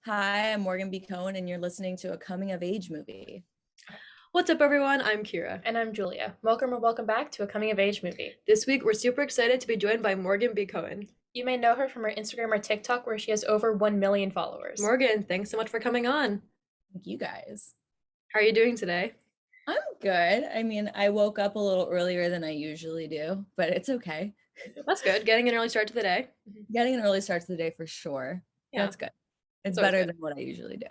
Hi, I'm Morgan B. Cohen, and you're listening to a coming of age movie. What's up, everyone? I'm Kira. And I'm Julia. Welcome or welcome back to a coming of age movie. This week, we're super excited to be joined by Morgan B. Cohen. You may know her from her Instagram or TikTok, where she has over 1 million followers. Morgan, thanks so much for coming on. Thank you guys. How are you doing today? I'm good. I mean, I woke up a little earlier than I usually do, but it's okay. That's good. Getting an early start to the day. Getting an early start to the day for sure. Yeah. That's good. It's It's always better good. than what I usually do.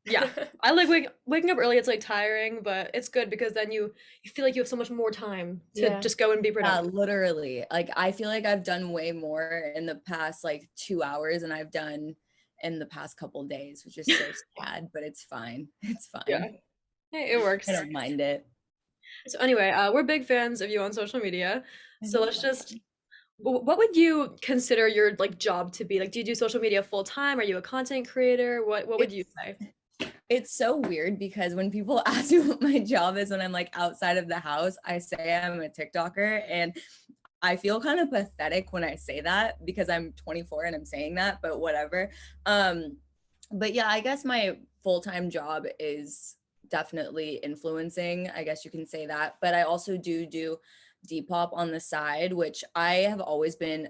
Yeah. I like waking up early. It's like tiring, but it's good because then you feel like you have so much more time to Yeah. just go and be Yeah, productive. literally. Like, I feel like I've done way more in the past, like, 2 hours than I've done in the past couple days, which is so sad, but it's fine. It's Yeah. fine. Hey, it works. I don't mind it. So anyway, we're big fans of you on social media. I So love let's that. just what would you consider your like job to be? Like, do you do social media full time? Are you a content creator? What would you It's say? It's so weird because when people ask me what my job is when I'm like outside of the house, I say I'm a TikToker, and I feel kind of pathetic when I say that because I'm 24 and I'm saying that, but whatever. Um, but yeah, I guess my full-time job is definitely influencing. I guess you can say that. But I also do Depop on the side, which I have always been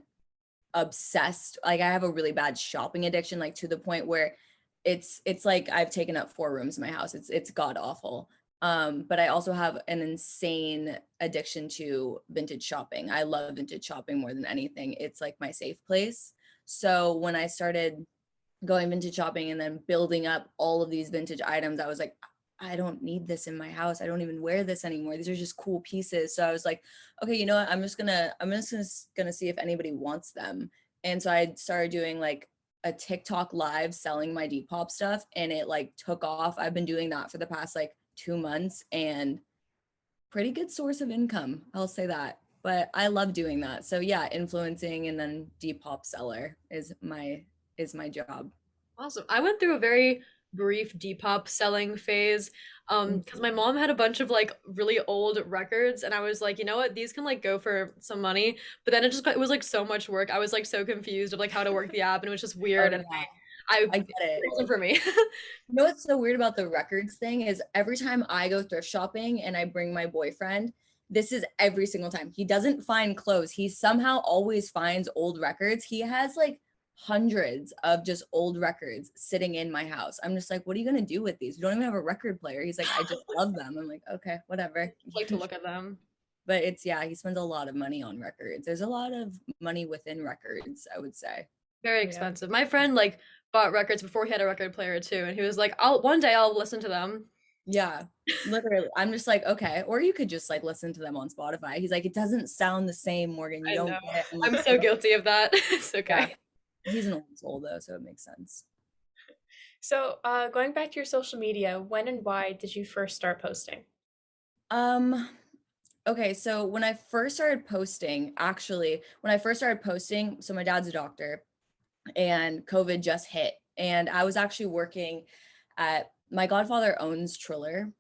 obsessed. Like, I have a really bad shopping addiction, like to the point where it's like I've taken up 4 rooms in my house. It's god awful. But I also have an insane addiction to vintage shopping. I love vintage shopping more than anything. It's like my safe place. So when I started going vintage shopping and then building up all of these vintage items, I was like, I don't need this in my house. I don't even wear this anymore. These are just cool pieces. So I was like, okay, you know what? I'm just gonna see if anybody wants them. And so I started doing like a TikTok live selling my Depop stuff, and it like took off. I've been doing that for the past like 2 months, and pretty good source of income. I'll say that. But I love doing that. So yeah, influencing and then Depop seller is my job. Awesome. I went through a very brief Depop selling phase because my mom had a bunch of like really old records and I was like, you know what, these can like go for some money. But then it was like so much work. I was like so confused of like how to work the app and it was just Oh weird and yeah, I I it get it. wasn't for me. You know what's so weird about the records thing is every time I go thrift shopping and I bring my boyfriend, this is every single time. He doesn't find clothes. He somehow always finds old records. He has like hundreds of just old records sitting in my house. I'm just like, what are you gonna do with these? We don't even have a record player. He's like, I just love them. I'm like, okay, whatever. Like to look at them. But it's yeah, he spends a lot of money on records. There's a lot of money within records, I would say. Very Yeah. expensive. My friend like bought records before he had a record player too, and he was like, "I'll one day I'll listen to them." Yeah, literally. I'm just like, okay. Or you could just like listen to them on Spotify. He's like, it doesn't sound the same, Morgan. You I know. don't get it. I'm like, I'm so guilty of that. It's yeah. okay. He's an old soul though, so it makes sense. So, going back to your social media, when and why did you first start posting? Um, okay, so when I first started posting, actually, when I first started posting, so my dad's a doctor and COVID just hit. And I was actually working at my godfather owns Triller.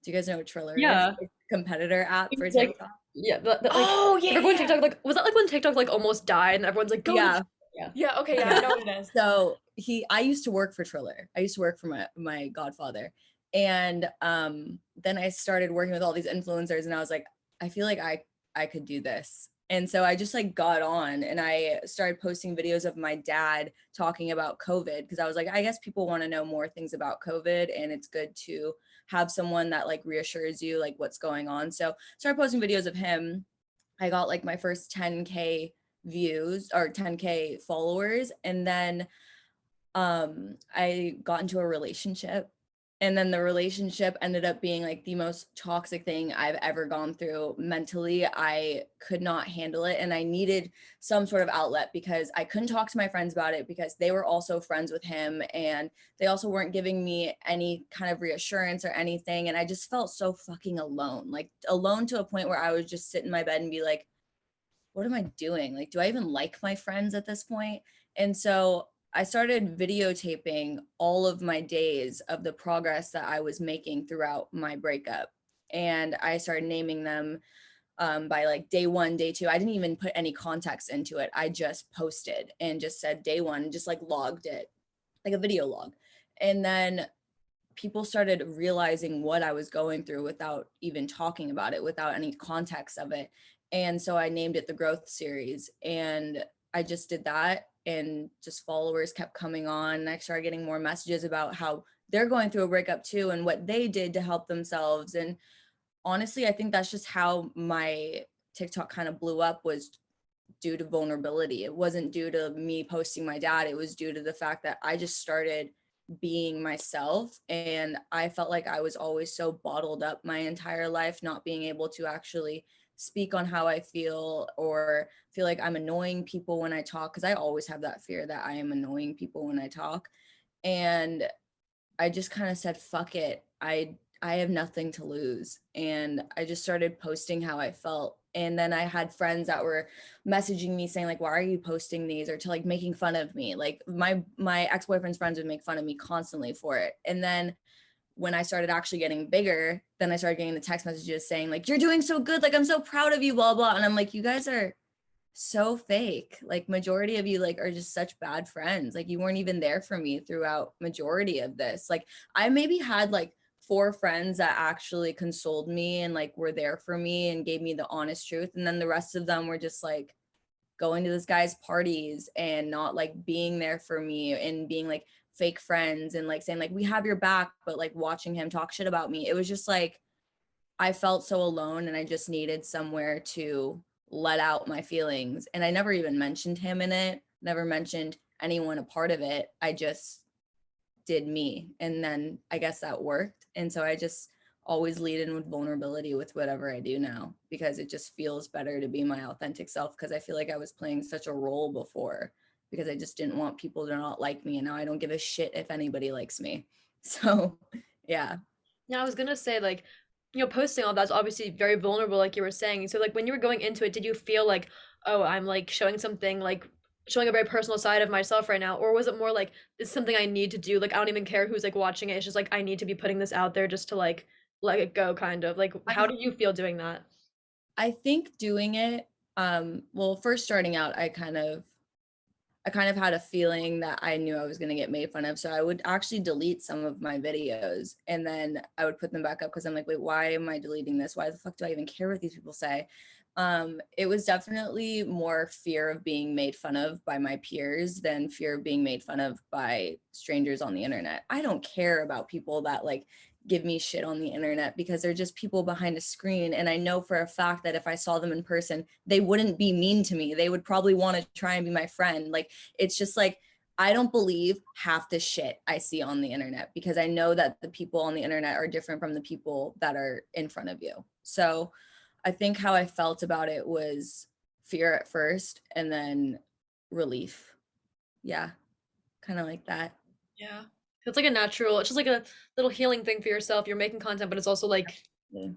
Do you guys know what Triller is? Yeah. It's a competitor app for It's like TikTok. yeah, like Oh, yeah, everyone yeah. TikTok like was that like when TikTok like almost died and everyone's like go to Yeah. yeah. Yeah, okay, yeah, I Yeah. know what it is. So I used to work for Triller. I used to work for my godfather. And then I started working with all these influencers and I was like, I feel like I could do this. And so I just like got on and I started posting videos of my dad talking about COVID because I was like, I guess people want to know more things about COVID and it's good to have someone that like reassures you like what's going on. So started posting videos of him. I got like my first 10K views or 10K followers, and then I got into a relationship, and then the relationship ended up being like the most toxic thing I've ever gone through mentally. I could not handle it and I needed some sort of outlet because I couldn't talk to my friends about it because they were also friends with him and they also weren't giving me any kind of reassurance or anything, and I just felt so fucking alone, like alone to a point where I would just sit in my bed and be like, what am I doing? Like, do I even like my friends at this point? And so I started videotaping all of my days of the progress that I was making throughout my breakup. And I started naming them by like day one, day two. I didn't even put any context into it. I just posted and just said day one, just like logged it. like a video log. And then people started realizing what I was going through without even talking about it, without any context of it. And so I named it the Growth Series. And I just did that, and just followers kept coming on. And I started getting more messages about how they're going through a breakup too, and what they did to help themselves. And honestly, I think that's just how my TikTok kind of blew up, was due to vulnerability. It wasn't due to me posting my dad. It was due to the fact that I just started being myself, and I felt like I was always so bottled up my entire life, not being able to actually speak on how I feel, or feel like I'm annoying people when I talk, because I always have that fear that I am annoying people when I talk. And I just kind of said, fuck it. I have nothing to lose. And I just started posting how I felt. And then I had friends that were messaging me saying like, why are you posting these? Or to like making fun of me. Like my ex-boyfriend's friends would make fun of me constantly for it. And then when I started actually getting bigger, then I started getting the text messages saying like, you're doing so good. Like, I'm so proud of you, blah, blah. And I'm like, you guys are so fake. Like, majority of you like are just such bad friends. Like, you weren't even there for me throughout majority of this. Like, I maybe had like 4 friends that actually consoled me and like were there for me and gave me the honest truth, and then the rest of them were just like going to this guy's parties and not like being there for me, and being like fake friends, and like saying like we have your back, but like watching him talk shit about me. It was just like I felt so alone, and I just needed somewhere to let out my feelings. And I never even mentioned him in it, never mentioned anyone a part of it. I just did me. And then I guess that worked. And so I just always lead in with vulnerability with whatever I do now, because it just feels better to be my authentic self, because I feel like I was playing such a role before, because I just didn't want people to not like me. And now I don't give a shit if anybody likes me. So yeah. Yeah, I was gonna say like, posting all that's obviously very vulnerable, like you were saying. So like when you were going into it, did you feel like, oh, I'm like showing something like showing a very personal side of myself right now? Or was it more like it's something I need to do? Like I don't even care who's like watching it. It's just like I need to be putting this out there just to like let it go kind of. Like how do you feel doing that? I think doing it, well, first starting out, I kind of had a feeling that I knew I was going to get made fun of. So I would actually delete some of my videos, and then I would put them back up, because I'm like, wait, why am I deleting this? Why the fuck do I even care what these people say? It was definitely more fear of being made fun of by my peers than fear of being made fun of by strangers on the internet. I don't care about people that like give me shit on the internet, because they're just people behind a screen. And I know for a fact that if I saw them in person, they wouldn't be mean to me. They would probably want to try and be my friend. Like, it's just like, I don't believe half the shit I see on the internet, because I know that the people on the internet are different from the people that are in front of you. So I think how I felt about it was fear at first, and then relief. Yeah, kind of like that. Yeah. It's like a natural, it's just like a little healing thing for yourself. You're making content, but it's also like, Yeah.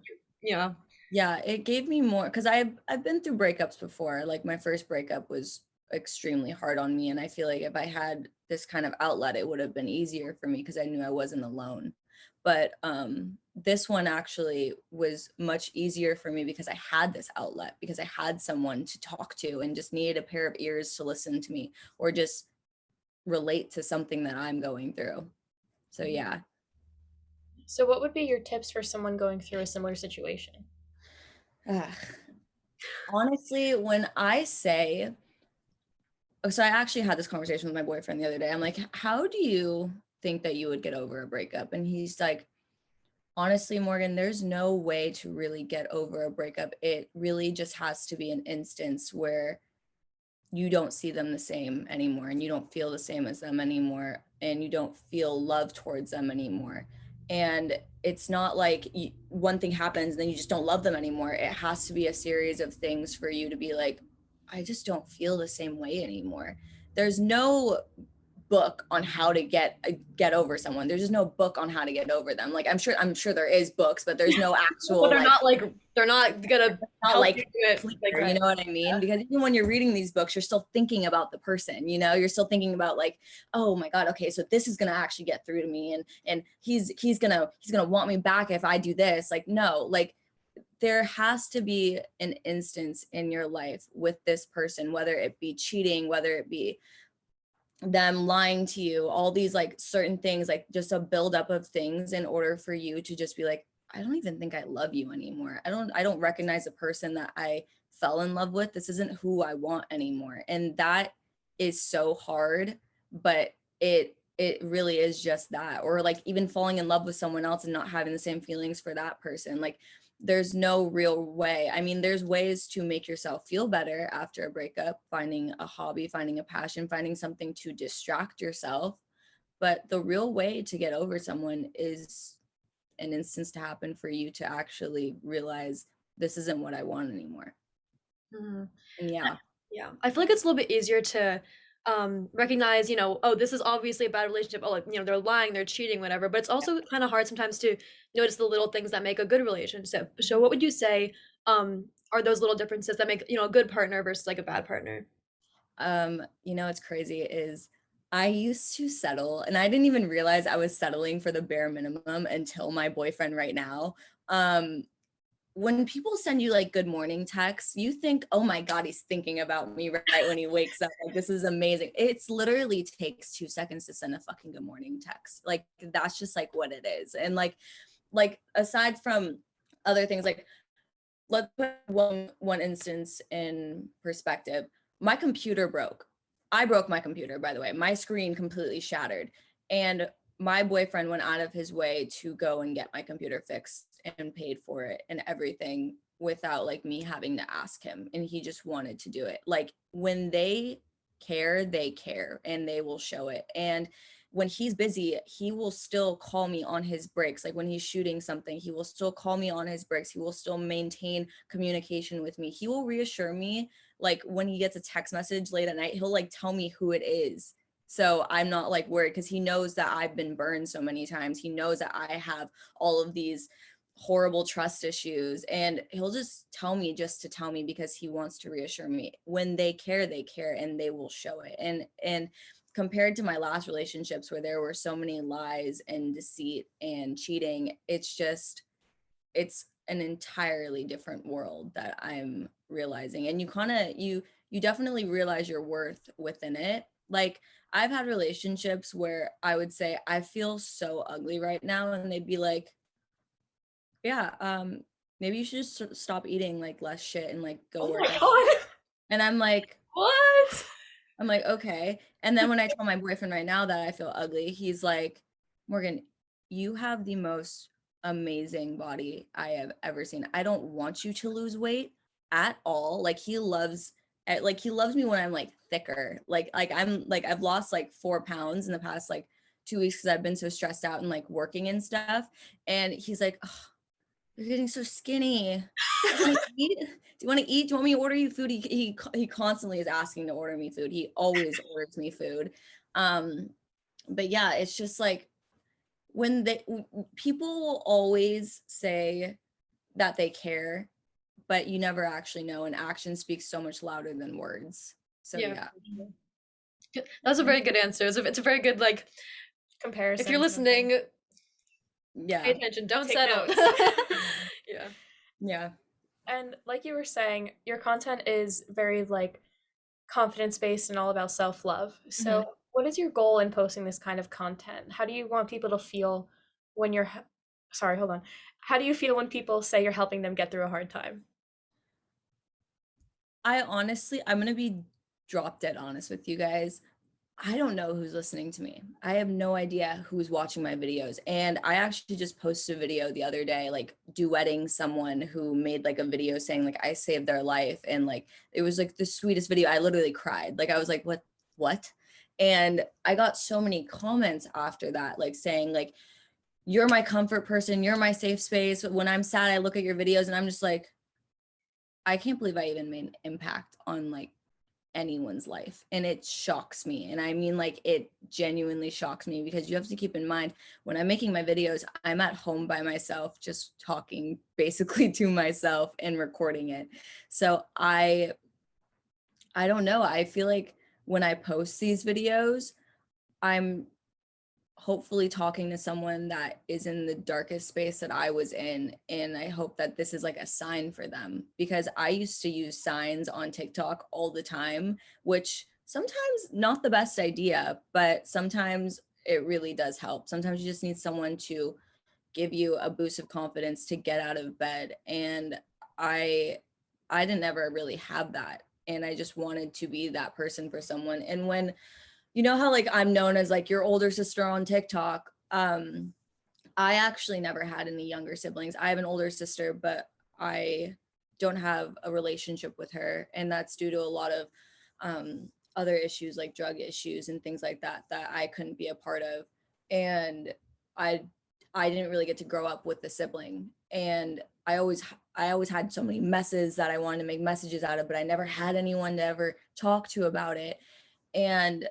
yeah. Yeah, it gave me more, because I've been through breakups before. Like, my first breakup was extremely hard on me, and I feel like if I had this kind of outlet, it would have been easier for me, because I knew I wasn't alone. But this one actually was much easier for me, because I had this outlet, because I had someone to talk to, and just needed a pair of ears to listen to me, or just relate to something that I'm going through. So yeah. So, what would be your tips for someone going through a similar situation? Ugh. Honestly, when I say, so I actually had this conversation with my boyfriend the other day. I'm like, how do you think that you would get over a breakup? And he's like, honestly, Morgan, there's no way to really get over a breakup. It really just has to be an instance where you don't see them the same anymore, and you don't feel the same as them anymore, and you don't feel love towards them anymore. And it's not like one thing happens and then you just don't love them anymore. It has to be a series of things for you to be like, I just don't feel the same way anymore. There's no book on how to get over someone. There's just no book on how to get over them. Like, I'm sure there is books, but there's no But actual they're not gonna not help like you do it clear, like you right. know what I mean? Because even when you're reading these books, you're still thinking about the person, you're still thinking about like, oh my God, okay, so this is gonna actually get through to me, and he's gonna want me back if I do this. Like, no, like, there has to be an instance in your life with this person, whether it be cheating, whether it be them lying to you, all these like certain things, like just a buildup of things in order for you to just be like, I don't even think I love you anymore. I don't recognize the person that I fell in love with. This isn't who I want anymore. And that is so hard, but it really is just that. Or like even falling in love with someone else and not having the same feelings for that person. Like there's no real way. I mean, there's ways to make yourself feel better after a breakup, finding a hobby, finding a passion, finding something to distract yourself. But the real way to get over someone is an instance to happen for you to actually realize this isn't what I want anymore. Mhm. And yeah, Yeah, I feel like it's a little bit easier to recognize, oh, this is obviously a bad relationship. Oh, like, they're lying, they're cheating, whatever. But it's also kind of hard sometimes to notice the little things that make a good relationship. So, what would you say are those little differences that make, a good partner versus like a bad partner? what's crazy is I used to settle and I didn't even realize I was settling for the bare minimum until my boyfriend right now. When people send you like good morning texts, you think, oh my God, he's thinking about me right when he wakes up. Like, this is amazing. It's literally takes 2 seconds to send a fucking good morning text. Like, that's just like what it is. And like aside from other things, like let's put one instance in perspective. My computer broke. I broke my computer, by the way. My screen completely shattered. And my boyfriend went out of his way to go and get my computer fixed and paid for it and everything without like me having to ask him. And he just wanted to do it. Like when they care and they will show it. And when he's busy, he will still call me on his breaks. Like when he's shooting something, he will still call me on his breaks. He will still maintain communication with me. He will reassure me. Like when he gets a text message late at night, he'll like tell me who it is. So I'm not like worried because he knows that I've been burned so many times. He knows that I have all of these horrible trust issues, and he'll just tell me just to tell me because he wants to reassure me. When they care, and they will show it. And compared to my last relationships where there were so many lies and deceit and cheating, it's an entirely different world that I'm realizing. And you definitely realize your worth within it. Like I've had relationships where I would say I feel so ugly right now, and they'd be like, yeah, maybe you should just stop eating like less shit and like go Oh work my out. God. And What? I'm like, okay. And then when I tell my boyfriend right now that I feel ugly, he's like, Morgan, you have the most amazing body I have ever seen. I don't want you to lose weight at all. Like he loves me when I'm like thicker. Like I'm like I've lost like 4 pounds in the past like 2 weeks because I've been so stressed out and like working and stuff. And he's like, oh, you're getting so skinny. Do you want to eat? Do you want to eat? Do you want me to order you food? He constantly is asking to order me food. He always orders me food. Um, but yeah, it's just like when people will always say that they care, but you never actually know, and action speaks so much louder than words. So Yeah. yeah. That's a very good answer. It's a very good, like, Comparison. if you're listening, pay Yeah. attention, don't Take settle. notes. Yeah. Yeah. And like you were saying, your content is very like confidence based and all about self love. So, what is your goal in posting this kind of content? How do you want people to feel when sorry, hold on. How do you feel when people say you're helping them get through a hard time? I'm going to be drop dead honest with you guys. I don't know who's listening to me. I have no idea who's watching my videos. And I actually just posted a video the other day, like duetting someone who made like a video saying like I saved their life. And like it was like the sweetest video. I literally cried. Like I was like, what? And I got so many comments after that, like saying like, you're my comfort person, you're my safe space. When I'm sad, I look at your videos and I'm just like, I can't believe I even made an impact on like anyone's life. And it shocks me. And I mean, like, it genuinely shocks me because you have to keep in mind when I'm making my videos, I'm at home by myself, just talking basically to myself and recording it. So I don't know. I feel like when I post these videos, I'm hopefully talking to someone that is in the darkest space that I was in. And I hope that this is like a sign for them because I used to use signs on TikTok all the time, which sometimes not the best idea, but sometimes it really does help. Sometimes you just need someone to give you a boost of confidence to get out of bed. And I I didn't ever really have that. And I just wanted to be that person for someone. And when, you know how like I'm known as like your older sister on TikTok, I actually never had any younger siblings. I have an older sister, but I don't have a relationship with her. And that's due to a lot of other issues like drug issues and things like that that I couldn't be a part of. And I I didn't really get to grow up with the sibling. And I always had so many messes that I wanted to make messages out of, but I never had anyone to ever talk to about it. And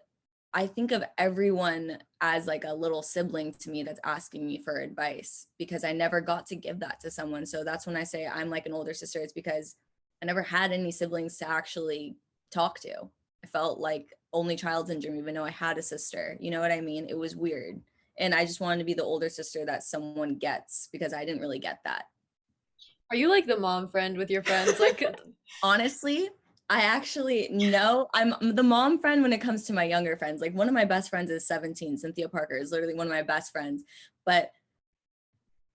I think of everyone as like a little sibling to me that's asking me for advice because I never got to give that to someone. So that's when I say I'm like an older sister, it's because I never had any siblings to actually talk to. I felt like only child syndrome, even though I had a sister. You know what I mean? It was weird. And I just wanted to be the older sister that someone gets because I didn't really get that. Are you like the mom friend with your friends? Like, Honestly, I actually no, I'm the mom friend when it comes to my younger friends. Like one of my best friends is 17. Cynthia Parker is literally one of my best friends. But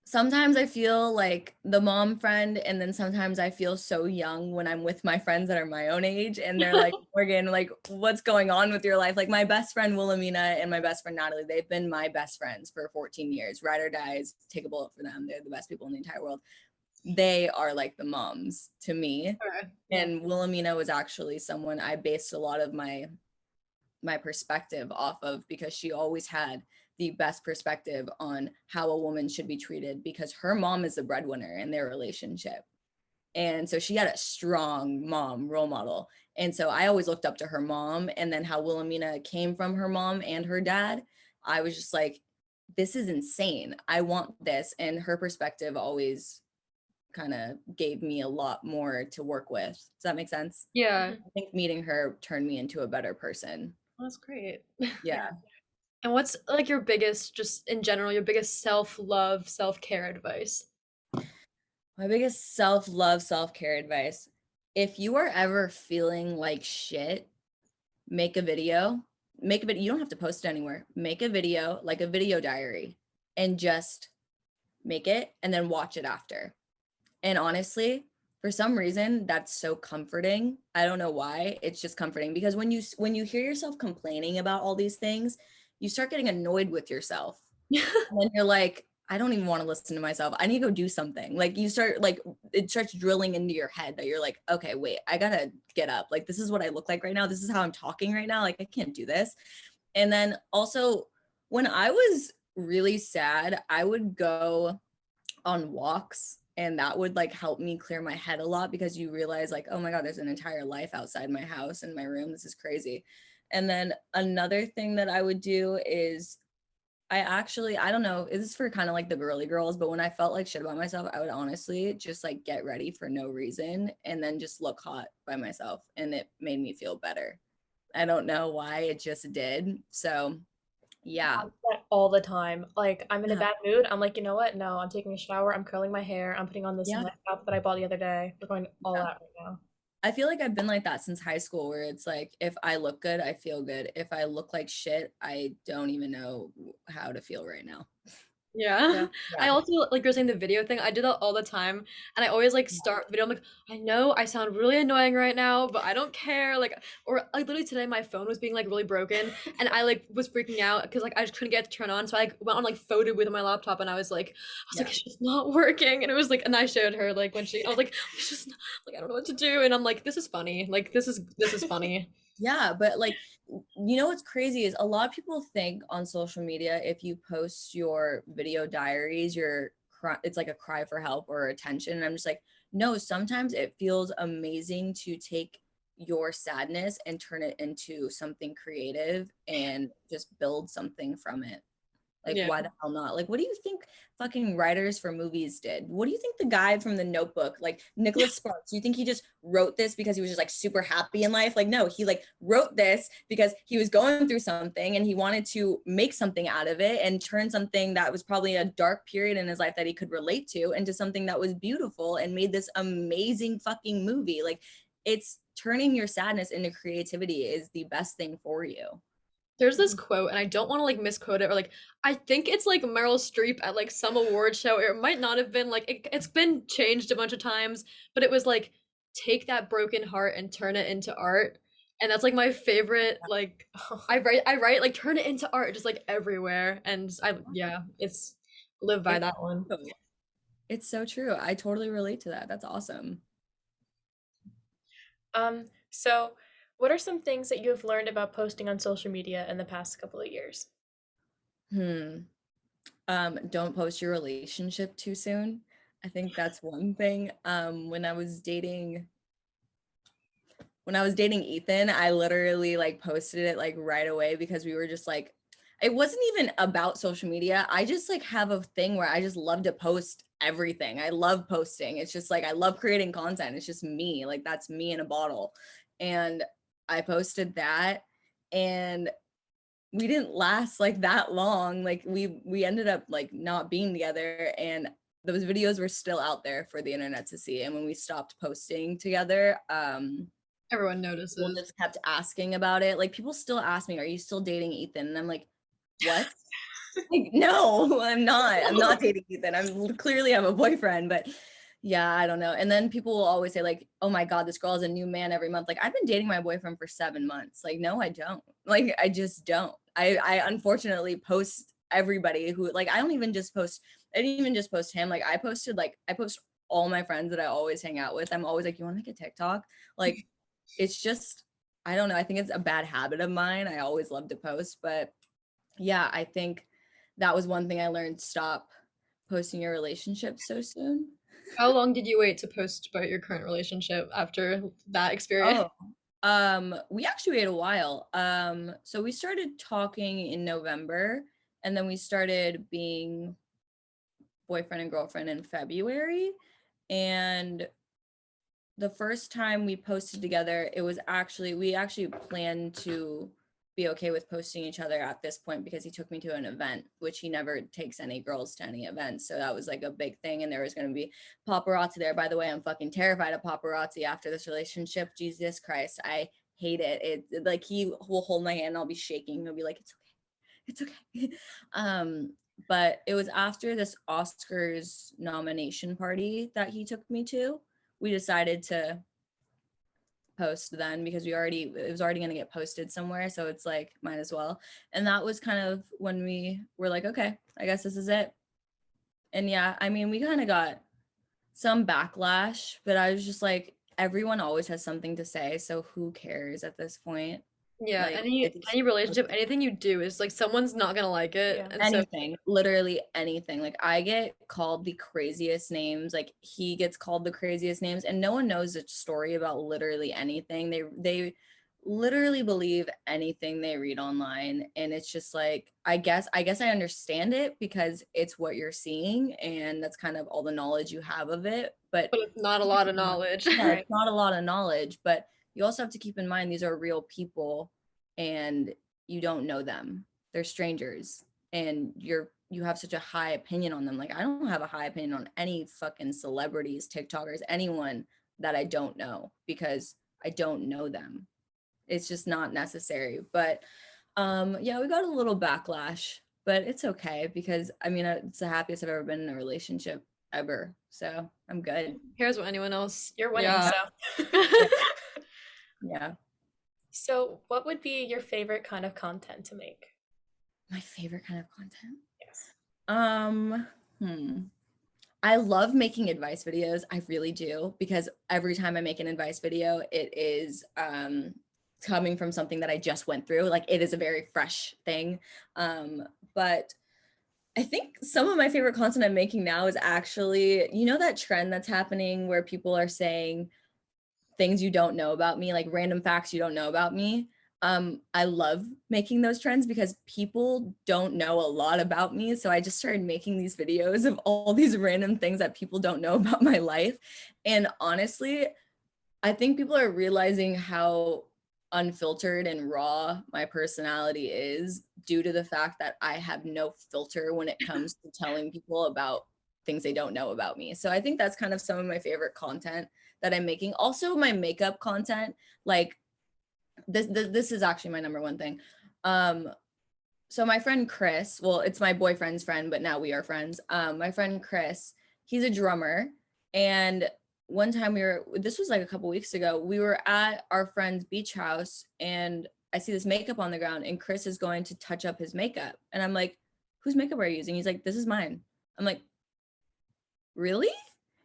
sometimes I feel like the mom friend, and then sometimes I feel so young when I'm with my friends that are my own age, and they're like, Morgan, like, what's going on with your life? Like my best friend Wilhelmina and my best friend Natalie, they've been my best friends for 14 years. Ride or dies, take a bullet for them. They're the best people in the entire world. They are like the moms to me. okay. And Wilhelmina was actually someone I based a lot of my perspective off of because she always had the best perspective on how a woman should be treated because her mom is the breadwinner in their relationship. And so she had a strong mom role model. And so I always looked up to her mom, and then how Wilhelmina came from her mom and her dad. I was just like, this is insane. I want this. And her perspective always kind of gave me a lot more to work with. Does that make sense? Yeah, I think meeting her turned me into a better person. that's great. Yeah. And what's like your biggest, just in general, your biggest self-love, self-care advice? My biggest self-love, self-care advice. If you are ever feeling like shit, make a video. Make a video. You don't have to post it anywhere. Make a video, like a video diary, and just make it and then watch it after. And honestly, for some reason, that's so comforting. I don't know why. It's just comforting because when you hear yourself complaining about all these things, you start getting annoyed with yourself. And then you're like, I don't even want to listen to myself. I need to go do something. Like you start like it starts drilling into your head that you're like, okay, wait, I gotta get up. Like this is what I look like right now. This is how I'm talking right now. Like I can't do this. And then also when I was really sad, I would go on walks and that would like help me clear my head a lot because you realize like, oh my God, there's an entire life outside my house and my room. This is crazy. And then another thing that I would do is I don't know, this is for kind of like the girly girls, but when I felt like shit about myself, I would honestly just like get ready for no reason and then just look hot by myself. And it made me feel better. I don't know why, it just did. So yeah. I do that all the time. Like I'm in a Yeah. bad mood. I'm like, you know what? No, I'm taking a shower. I'm curling my hair. I'm putting on this Yeah. nice outfit that I bought the other day. We're going all Yeah. out right now. I feel like I've been like that since high school, where it's like, if I look good, I feel good. If I look like shit, I don't even know how to feel right now. Yeah. I Yeah. also like you're saying the video thing. I do that all the time. And I always like start the video. I'm like, I know I sound really annoying right now, but I don't care. Like, or like literally today my phone was being like really broken and I like was freaking out because like I just couldn't get it to turn on. So I like, went on like photo with my laptop and I was Yeah. like, it's just not working. And it was like, and I showed her like when I was like, it's just not, like I don't know what to do. And I'm like, this is funny. Like this is funny. Yeah, but like, you know what's crazy is a lot of people think on social media if you post your video diaries, it's like a cry for help or attention. And I'm just like, no, sometimes it feels amazing to take your sadness and turn it into something creative and just build something from it. Like, Yeah. why the hell not? Like, what do you think fucking writers for movies did? What do you think the guy from The Notebook, like Nicholas Sparks, you think he just wrote this because he was just like super happy in life? Like, no, he like wrote this because he was going through something and he wanted to make something out of it and turn something that was probably a dark period in his life that he could relate to into something that was beautiful and made this amazing fucking movie. Like, it's turning your sadness into creativity is the best thing for you. There's this quote, and I don't want to like misquote it, or like I think it's like Meryl Streep at like some award show, or it might not have been like it's been changed a bunch of times, but it was like take that broken heart and turn it into art. And that's like my favorite, like I write like turn it into art just like everywhere. And I yeah, it's live by It's that one. it's so true. I totally relate to that. That's awesome. So what are some things that you have learned about posting on social media in the past couple of years? Don't post your relationship too soon. I think that's one thing. When I was dating Ethan, I literally like posted it like right away because we were just like, it wasn't even about social media. I just like have a thing where I just love to post everything. I love posting. It's just like I love creating content. It's just me. Like that's me in a bottle. And I posted that, and we didn't last like that long. Like we ended up like not being together, and those videos were still out there for the internet to see. And when we stopped posting together, Everyone people notices. just kept asking about it. Like people still ask me, "Are you still dating Ethan?" And I'm like, "What?" Like, no, I'm not. I'm not dating Ethan. I'm clearly have a boyfriend, but yeah, I don't know. And then people will always say like, "Oh my God, this girl has a new man every month." Like I've been dating my boyfriend for 7 months. Like, no, I don't. Like I just don't. I unfortunately post everybody who like I don't even just post. I didn't even just post him. Like I post all my friends that I always hang out with. I'm always like, "You want to make a TikTok?" Like it's just I don't know. I think it's a bad habit of mine. I always love to post, but yeah, I think that was one thing I learned. Stop posting your relationship so soon. How long did you wait to post about your current relationship after that experience? Oh, we actually waited a while. So we started talking in November, and then we started being boyfriend and girlfriend in February. And the first time we posted together, we actually planned to be okay with posting each other at this point because he took me to an event, which he never takes any girls to any events. So that was like a big thing. And there was going to be paparazzi there. By the way, I'm fucking terrified of paparazzi after this relationship. Jesus Christ. I hate it. Like he will hold my hand and I'll be shaking. He'll be like, it's okay. But it was after this Oscars nomination party that he took me to. We decided to post then because it was already going to get posted somewhere, so it's like might as well. And that was kind of when we were like, okay, I guess this is it. And yeah, I mean, we kind of got some backlash, but I was just like, everyone always has something to say, so who cares at this point? Yeah, Like any relationship, anything you do is like someone's not gonna like it, Yeah. and so anything, literally anything. Like I get called the craziest names, like he gets called the craziest names, and no one knows a story about literally anything. They literally believe anything they read online, and it's just like I guess I understand it because it's what you're seeing and that's kind of all the knowledge you have of it. But but it's not a lot of knowledge. yeah, Right. it's not a lot of knowledge, but you also have to keep in mind these are real people and you don't know them. They're strangers and you have such a high opinion on them. Like I don't have a high opinion on any fucking celebrities, TikTokers, anyone that I don't know because I don't know them. It's just not necessary. But yeah, we got a little backlash, but it's okay because I mean it's the happiest I've ever been in a relationship ever. So I'm good. Who cares what anyone else? You're winning, Yeah. so. Yeah. Yeah. So, what would be your favorite kind of content to make? My favorite kind of content. Yes. Um, hmm. I love making advice videos. I really do because every time I make an advice video, it is coming from something that I just went through. Like it is a very fresh thing. But I think some of my favorite content I'm making now is actually, you know, that trend that's happening where people are saying things you don't know about me, like random facts you don't know about me. I love making those trends because people don't know a lot about me. So I just started making these videos of all these random things that people don't know about my life. And honestly, I think people are realizing how unfiltered and raw my personality is due to the fact that I have no filter when it comes to telling people about things they don't know about me. So I think that's kind of some of my favorite content that I'm making. Also my makeup content, like this is actually my number one thing. So my friend Chris, well, it's my boyfriend's friend, but now we are friends. My friend Chris, he's a drummer. And one time this was like a couple weeks ago, we were at our friend's beach house and I see this makeup on the ground and Chris is going to touch up his makeup. And I'm like, whose makeup are you using? He's like, this is mine. I'm like, really?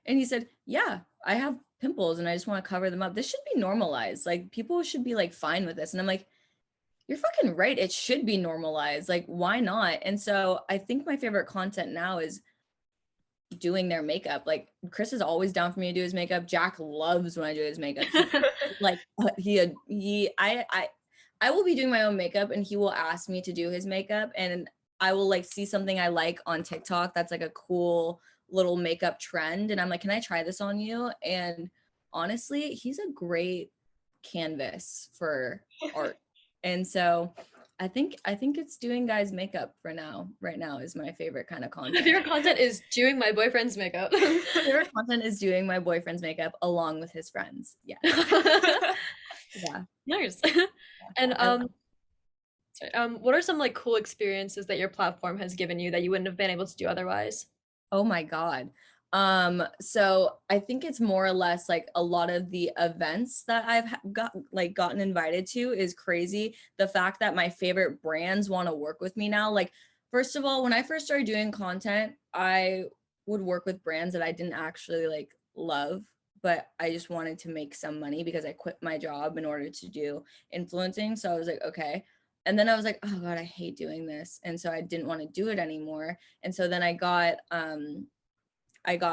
And he said, yeah, I have pimples and I just want to cover them up. This should be normalized. Like people should be like fine with this. And I'm like, you're fucking right. It should be normalized. Like, why not? And so I think my favorite content now is doing their makeup. Like Chris is always down for me to do his makeup. Jack loves when I do his makeup. Like I will be doing my own makeup and he will ask me to do his makeup and I will like see something I like on TikTok that's like a cool little makeup trend and I'm like, can I try this on you? And honestly, he's a great canvas for art. And so I think it's doing guys makeup for now. Right now is my favorite kind of My content. favorite content is doing my boyfriend's makeup. My favorite content is doing my boyfriend's makeup along with his friends. Yeah. Yeah. Nice. And sorry, what are some like cool experiences that your platform has given you that you wouldn't have been able to do otherwise? Oh my God. So I think it's more or less like a lot of the events that I've gotten invited to is crazy. The fact that my favorite brands want to work with me now, like first of all, when I first started doing content, I would work with brands that I didn't actually like love, but I just wanted to make some money because I quit my job in order to do influencing. So I was like, okay. And then I was like, oh God, I hate doing this. And so I didn't want to do it anymore. And so then I got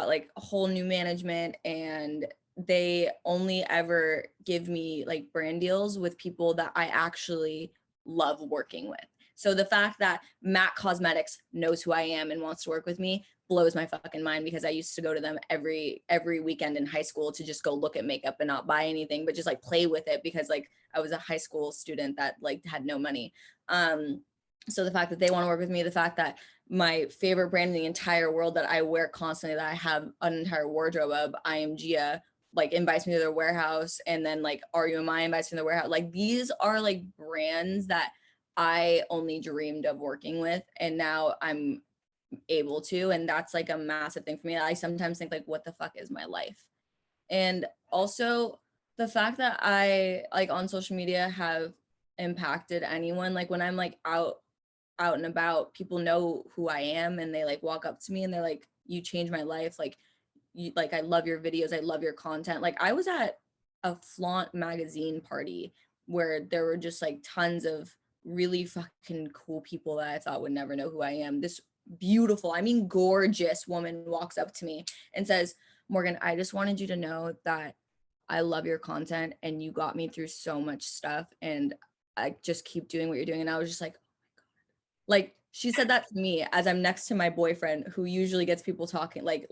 like a whole new management and they only ever give me like brand deals with people that I actually love working with. So the fact that MAC Cosmetics knows who I am and wants to work with me blows my fucking mind because I used to go to them every weekend in high school to just go look at makeup and not buy anything, but just like play with it because like I was a high school student that like had no money. So the fact that they want to work with me, the fact that my favorite brand in the entire world that I wear constantly, that I have an entire wardrobe of, I Am Gia, like invites me to their warehouse, and then like RUMI invites me to their warehouse. Like these are like brands that I only dreamed of working with, and now I'm able to, and that's like a massive thing for me. I sometimes think like, what the fuck is my life? And also the fact that I like on social media have impacted anyone, like when I'm like out and about, people know who I am and they like walk up to me and they're like, you changed my life. Like you, like I love your videos, I love your content. Like I was at a Flaunt magazine party where there were just like tons of really fucking cool people that I thought would never know who I am. This beautiful, I mean gorgeous woman walks up to me and says, Morgan, I just wanted you to know that I love your content and you got me through so much stuff and I just keep doing what you're doing. And I was just like she said that to me as I'm next to my boyfriend who usually gets people talking, like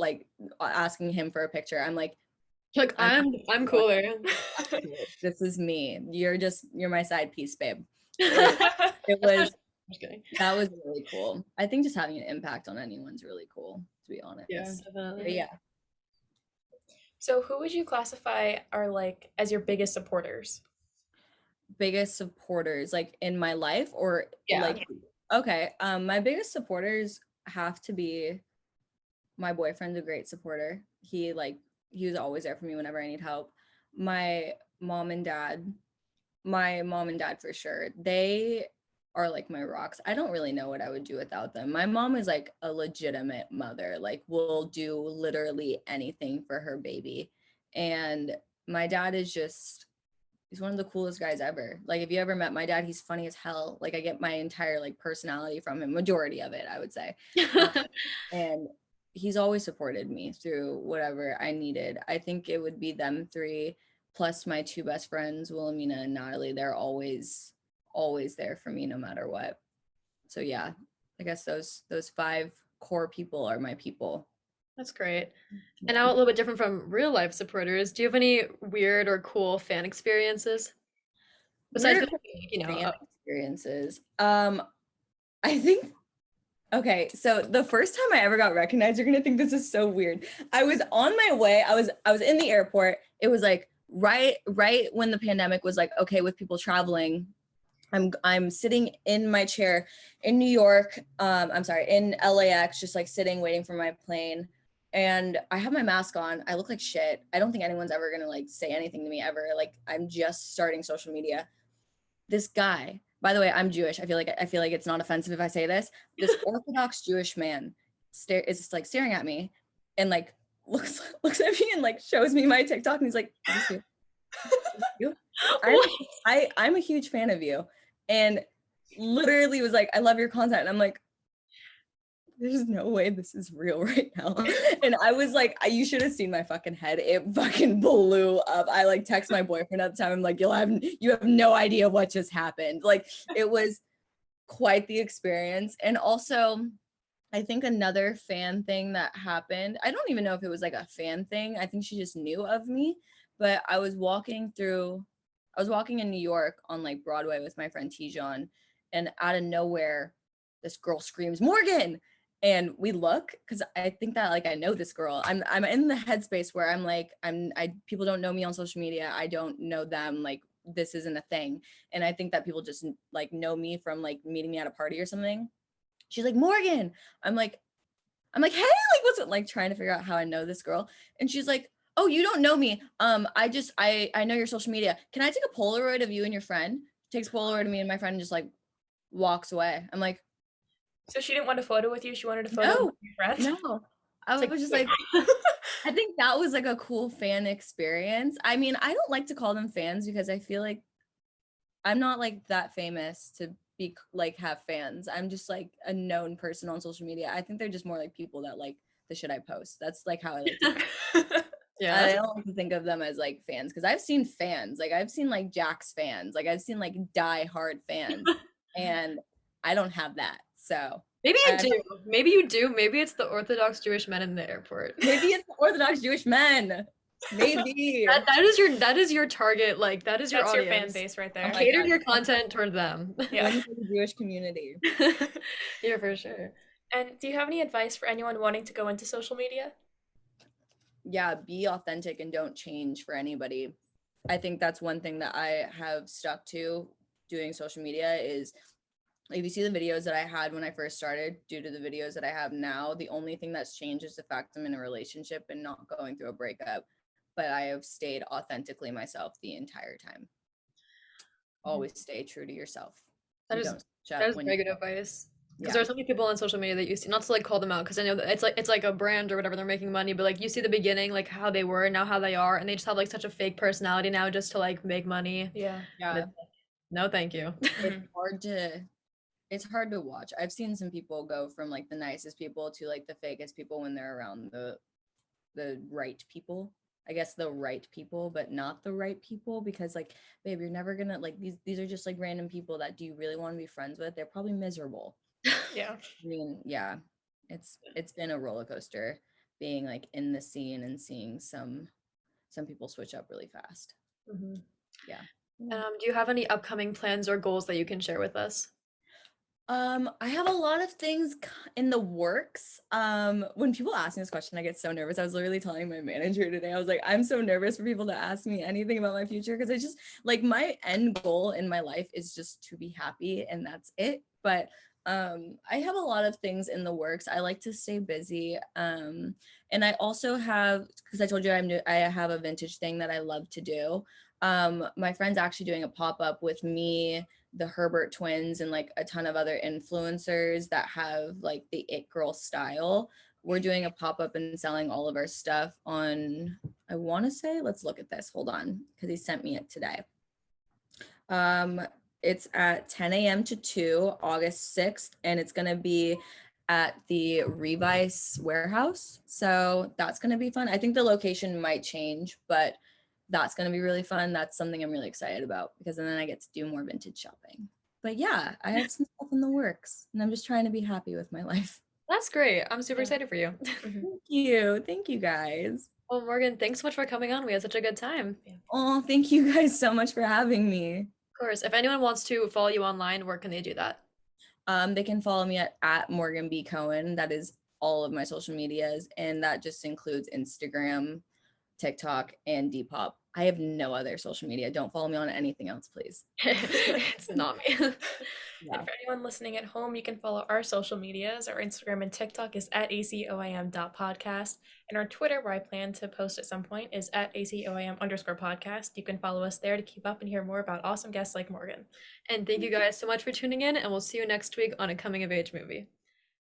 asking him for a picture. I'm like, Like I'm cooler. this is me. You're my side piece, babe. Like it was Just kidding. that was really cool. I think just having an impact on anyone's really cool, to be honest. Yeah, But definitely. yeah. So who would you classify are like as your biggest supporters? Biggest supporters like in my life or Yeah. like okay. My biggest supporters have to be my boyfriend's a great supporter. He was always there for me whenever I need help. My mom and dad, my mom and dad for sure. They are like my rocks. I don't really know what I would do without them. My mom is like a legitimate mother, like will do literally anything for her baby. And my dad is just he's one of the coolest guys ever. Like if you ever met my dad, he's funny as hell. Like I get my entire like personality from him, majority of it, I would say. And he's always supported me through whatever I needed. I think it would be them three plus my two best friends, Wilhelmina and Natalie. They're always there for me no matter what. So yeah, I guess those five core people are my people. That's great. And now a little bit different from real life supporters. Do you have any weird or cool fan experiences? Besides, Weird you know, fan experiences. I think Okay, so the first time I ever got recognized, you're gonna think this is so weird. I was on my way. I was in the airport. It was like right when the pandemic was like okay with people traveling. I'm sitting in my chair in New York. I'm sorry, in LAX, just like sitting waiting for my plane. And I have my mask on. I look like shit. I don't think anyone's ever gonna like say anything to me ever. Like I'm just starting social media. This guy, by the way, I'm Jewish. I feel like it's not offensive if I say this. This Orthodox Jewish man is just like staring at me and like looks at me and like shows me my TikTok and he's like, is this you? You? I'm What? I'm a huge fan of you. And literally was like, I love your content. And I'm like, there's no way this is real right now. And I was like, you should have seen my fucking head. It fucking blew up. I like text my boyfriend at the time. I'm like, you have no idea what just happened. Like it was quite the experience. And also I think another fan thing that happened, I don't even know if it was like a fan thing. I think she just knew of me, but I was walking in New York on like Broadway with my friend Tijon, and out of nowhere, this girl screams, Morgan. And we look because I think that like I know this girl. I'm in the headspace where I'm like, people don't know me on social media. I don't know them. Like this isn't a thing. And I think that people just like know me from like meeting me at a party or something. She's like, Morgan. I'm like, hey, like, what's it like trying to figure out how I know this girl? And she's like, oh, you don't know me. I know your social media. Can I take a Polaroid of you and your friend? Takes a Polaroid of me and my friend and just like walks away. I'm like, So she didn't want a photo with you. She wanted a photo no, with your friend. no. I was just like, I think that was like a cool fan experience. I mean, I don't like to call them fans because I feel like I'm not like that famous to be like have fans. I'm just like a known person on social media. I think they're just more like people that like the shit I post. That's like how I like to Yeah. I don't like to think of them as like fans because I've seen fans. Like I've seen like Jack's fans. Like I've seen like die hard fans. And I don't have that. So Maybe you I do. Maybe you do. Maybe it's the Orthodox Jewish men in the airport. maybe it's the Orthodox Jewish men. Maybe. That is your target. Like that is your That's your fan audience. base right Oh there. my Cater God. your content toward them. Yeah. One for the Jewish community. Yeah, for sure. And do you have any advice for anyone wanting to go into social media? Yeah, be authentic and don't change for anybody. I think that's one thing that I have stuck to doing social media is if you see the videos that I had when I first started due to the videos that I have now, the only thing that's changed is the fact I'm in a relationship and not going through a breakup. But I have stayed authentically myself the entire time. Always stay true to yourself. That You is don't switch up that is when very you good advice. Because yeah. there are so many people on social media that you see, not to like call them out, because I know that it's like a brand or whatever, they're making money, but like you see the beginning, like how they were, now how they are, and they just have like such a fake personality now just to like make money. Yeah. And Yeah. it's like, no, thank you. It's hard to watch. I've seen some people go from like the nicest people to like the fakest people when they're around the right people. I guess the right people, but not the right people because like, babe, you're never gonna like these are just like random people that do you really want to be friends with? They're probably miserable. Yeah. I mean, yeah. It's been a roller coaster being like in the scene and seeing some people switch up really fast. Mhm. Yeah. Do you have any upcoming plans or goals that you can share with us? I have a lot of things in the works. When people ask me this question, I get so nervous. I was literally telling my manager today, I was like, I'm so nervous for people to ask me anything about my future because I just like my end goal in my life is just to be happy and that's it. But I have a lot of things in the works. I like to stay busy. And I also have, because I told you I have a vintage thing that I love to do. My friend's actually doing a pop-up with me, the Herbert twins, and like a ton of other influencers that have like the it girl style. We're doing a pop-up and selling all of our stuff on, I want to say, let's look at this. Hold on, because he sent me it today. It's at 10 a.m. to 2, August 6th, and it's going to be at the Revice warehouse. So that's going to be fun. I think the location might change, but that's going to be really fun. That's something I'm really excited about because then I get to do more vintage shopping. But yeah, I have some stuff in the works and I'm just trying to be happy with my life. That's great. I'm super Yeah. excited for you. Thank you. Thank you guys. Well, Morgan, thanks so much for coming on. We had such a good time. Oh, thank you guys so much for having me. Of course, if anyone wants to follow you online, where can they do that? They can follow me at Morgan B. Cohen. That is all of my social medias, and that just includes Instagram, TikTok, and Depop. I have no other social media. Don't follow me on anything else, please. It's not me. And Yeah. for anyone listening at home, you can follow our social medias. Our Instagram and TikTok is at acoim.podcast. And our Twitter, where I plan to post at some point, is at acoim_podcast. You can follow us there to keep up and hear more about awesome guests like Morgan. And thank you guys so much for tuning in, and we'll see you next week on a coming of age movie.